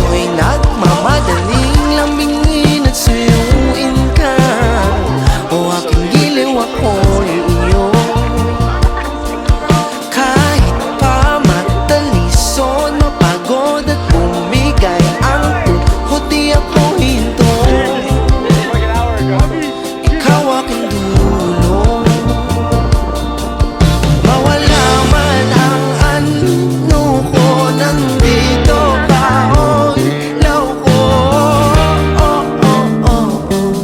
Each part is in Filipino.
Ako'y nagmamadaling lambingin at suyuin ka. O aking giliw, ako'y iyo. Kahit pa matalison, mapagod at bumigay ang tuhod, di ako hinto. Ikaw aking dulo. Mawala man ang ano ko, nandito pa ang ilaw ko. Oh, oh, oh, oh.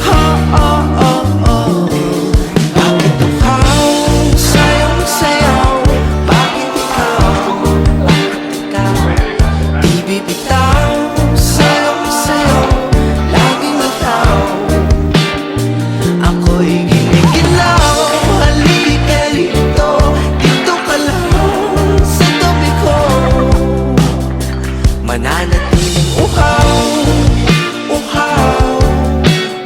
Oh, oh, oh, oh. Bakit ikaw sayang-sayaw? Bakit ikaw? Di bibitaw, sayang-sayaw, laging ikaw. Ako'y giniginaw, halika rito, dito ka lang sa tabi ko. Mananatiling uhaw, uhaw,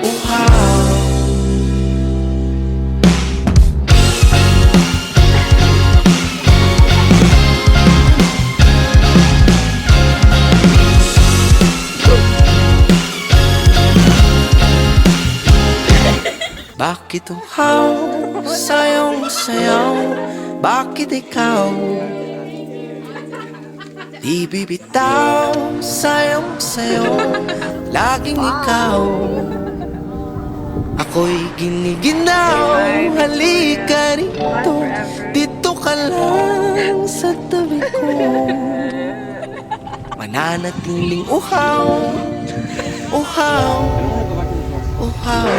uhaw. Bakit uhaw, sayang-sayaw? Bakit ikaw? Di bibitaw, sayang-sayaw, laging ikaw. Ako'y giniginaw, halika rito, dito ka lang sa tabi ko. Mananatiling uhaw, uhaw, uhaw.